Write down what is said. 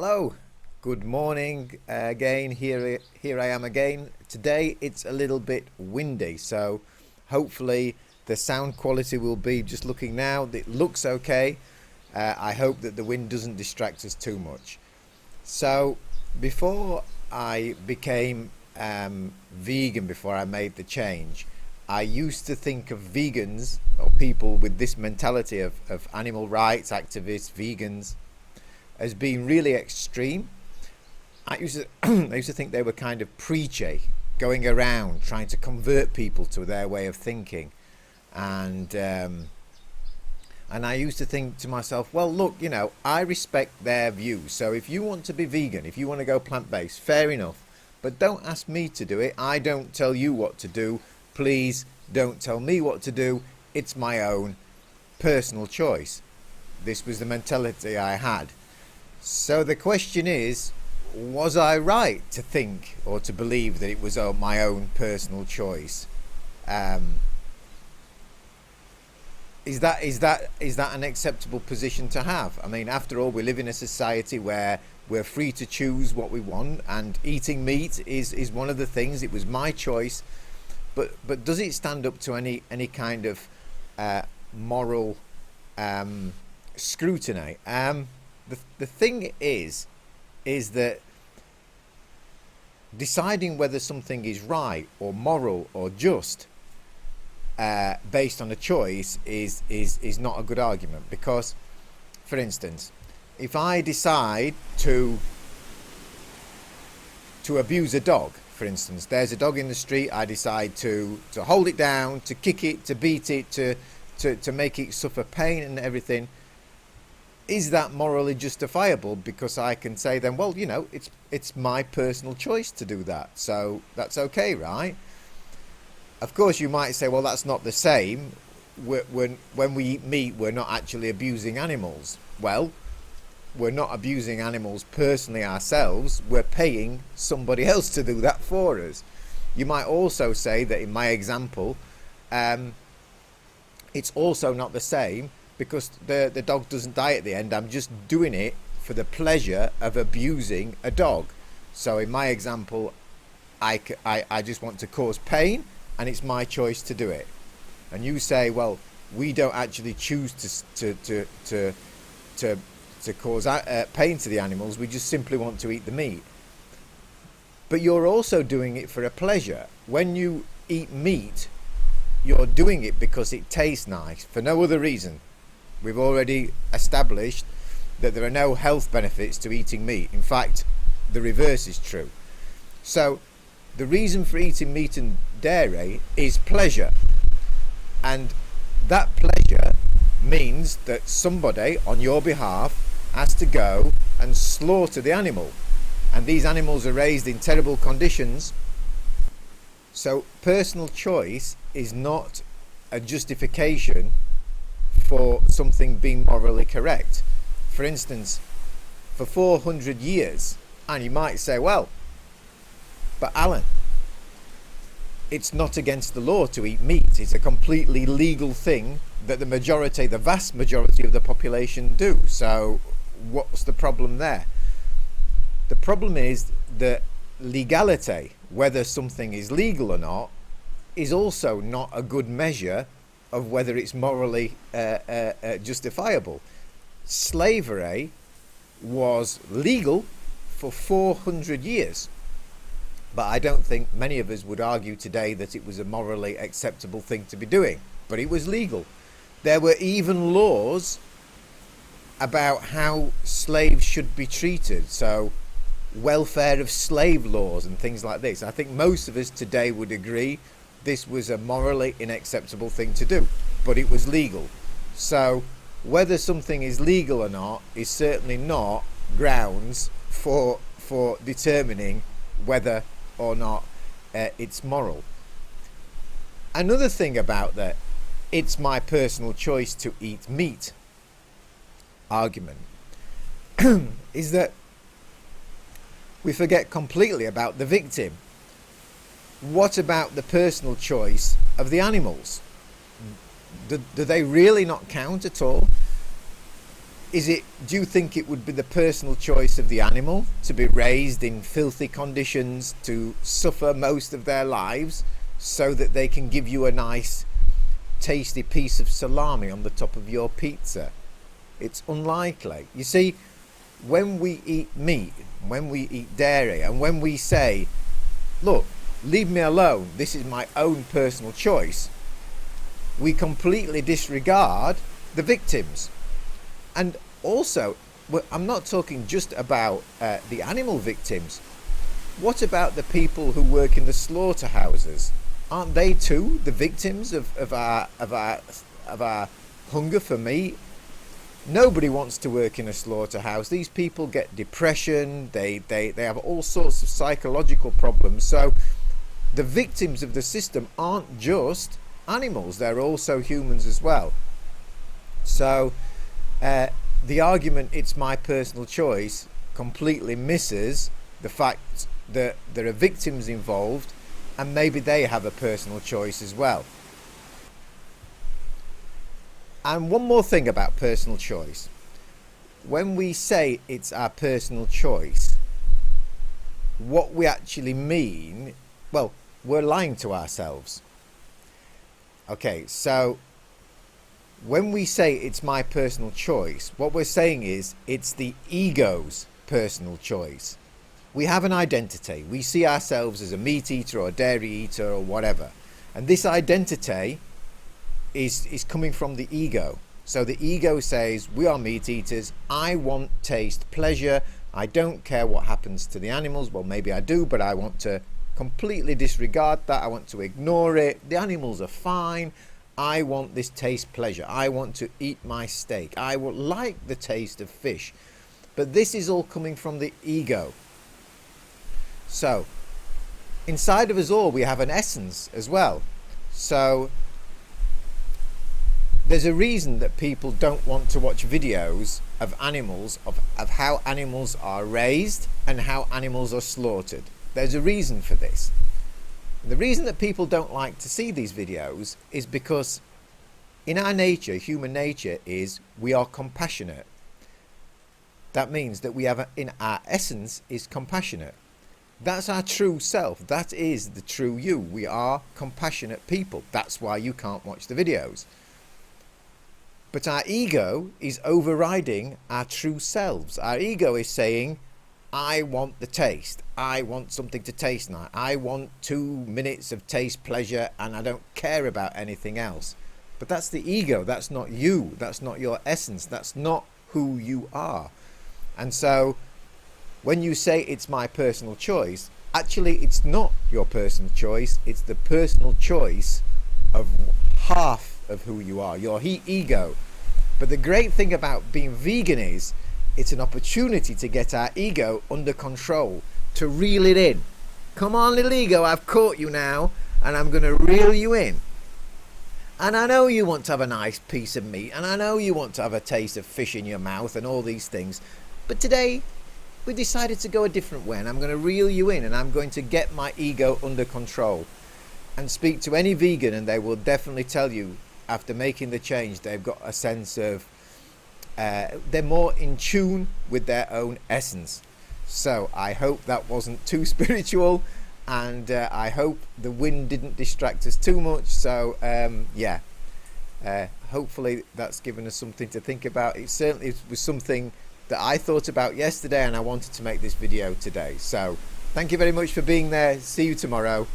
Hello, good morning again. Here I am again. Today it's a little bit windy, so hopefully the sound quality will be, just looking now, it looks okay. I hope that the wind doesn't distract us too much. So before I became vegan, before I made the change, I used to think of vegans or people with this mentality of animal rights activists, vegans, as being really extreme. I used to think they were kind of preachy, going around trying to convert people to their way of thinking, and I used to think to myself, well, look, I respect their views. So if you want to be vegan, if you want to go plant-based, fair enough, but don't ask me to do it. I don't tell you what to do. Please don't tell me what to do. It's my own personal choice. This was the mentality I had. So the question is, was I right to think or to believe that it was my own personal choice? Is that an acceptable position to have? I mean, after all, we live in a society where we're free to choose what we want, and eating meat is one of the things. It was my choice, but does it stand up to any kind of moral scrutiny? The thing is that deciding whether something is right or moral or just based on a choice is not a good argument. Because, for instance, if I decide to abuse a dog, for instance, there's a dog in the street, I decide to hold it down, to kick it, to beat it, to make it suffer pain and everything. Is that morally justifiable? Because I can say then, well, it's my personal choice to do that, so that's okay, right? Of course, you might say, well, that's not the same. When we eat meat, we're not actually abusing animals. Well, we're not abusing animals personally ourselves. We're paying somebody else to do that for us. You might also say that in my example, it's also not the same, because the dog doesn't die at the end. I'm just doing it for the pleasure of abusing a dog. So in my example, I just want to cause pain, and it's my choice to do it. And you say, well, we don't actually choose to cause pain to the animals. We just simply want to eat the meat. But you're also doing it for a pleasure. When you eat meat, you're doing it because it tastes nice, for no other reason. We've already established that there are no health benefits to eating meat. In fact, the reverse is true. So the reason for eating meat and dairy is pleasure. And that pleasure means that somebody on your behalf has to go and slaughter the animal. And these animals are raised in terrible conditions. So personal choice is not a justification for something being morally correct. For instance, for 400 years, and you might say, well, but Alan, it's not against the law to eat meat. It's a completely legal thing that the vast majority of the population do. So what's the problem there? The problem is that legality, whether something is legal or not, is also not a good measure of whether it's morally justifiable. Slavery was legal for 400 years, but I don't think many of us would argue today that it was a morally acceptable thing to be doing, but it was legal. There were even laws about how slaves should be treated, so welfare of slave laws and things like this. I think most of us today would agree this was a morally unacceptable thing to do, but it was legal. So whether something is legal or not is certainly not grounds for determining whether or not it's moral. Another thing about that it's my personal choice to eat meat argument is that we forget completely about the victim. What about the personal choice of the animals? Do they really not count at all? do you think it would be the personal choice of the animal to be raised in filthy conditions, to suffer most of their lives so that they can give you a nice tasty piece of salami on the top of your pizza? It's unlikely. You see, when we eat meat, when we eat dairy, and when we say, look, leave me alone, this is my own personal choice, we completely disregard the victims. And also, I'm not talking just about the animal victims. What about the people who work in the slaughterhouses? Aren't they too the victims of our hunger for meat? Nobody wants to work in a slaughterhouse. These people get depression. They have all sorts of psychological problems. So the victims of the system aren't just animals. They're also humans as well. So the argument, it's my personal choice, completely misses the fact that there are victims involved, and maybe they have a personal choice as well. And one more thing about personal choice. When we say it's our personal choice, what we actually mean, well, we're lying to ourselves. Okay, so when we say it's my personal choice, what we're saying is it's the ego's personal choice. We have an identity. We see ourselves as a meat eater or a dairy eater or whatever. And this identity is coming from the ego. So the ego says, we are meat eaters. I want taste, pleasure. I don't care what happens to the animals. Well, maybe I do, but I want to completely disregard that. I want to ignore it. The animals are fine. I want this taste, pleasure. I want to eat my steak. I would like the taste of fish. But this is all coming from the ego. So inside of us all, we have an essence as well. So there's a reason that people don't want to watch videos of animals, of how animals are raised and how animals are slaughtered. There's a reason for this. The reason that people don't like to see these videos is because in our nature, human nature, is we are compassionate. That means that we have, in our essence, is compassionate. That's our true self. That is the true you. We are compassionate people. That's why you can't watch the videos. But our ego is overriding our true selves. Our ego is saying, I want the taste. I want something to taste now. I want 2 minutes of taste pleasure, and I don't care about anything else. But that's the ego. That's not you. That's not your essence. That's not who you are. And so when you say it's my personal choice, actually it's not your personal choice. It's the personal choice of half of who you are, your ego. But the great thing about being vegan is it's an opportunity to get our ego under control, to reel it in. Come on, little ego, I've caught you now, and I'm going to reel you in. And I know you want to have a nice piece of meat, and I know you want to have a taste of fish in your mouth and all these things. But today, we decided to go a different way, and I'm going to reel you in, and I'm going to get my ego under control. And speak to any vegan, and they will definitely tell you, after making the change, they've got a sense of, they're more in tune with their own essence. So I hope that wasn't too spiritual, and I hope the wind didn't distract us too much. So yeah, hopefully that's given us something to think about. It certainly was something that I thought about yesterday, and I wanted to make this video today. So thank you very much for being there. See you tomorrow.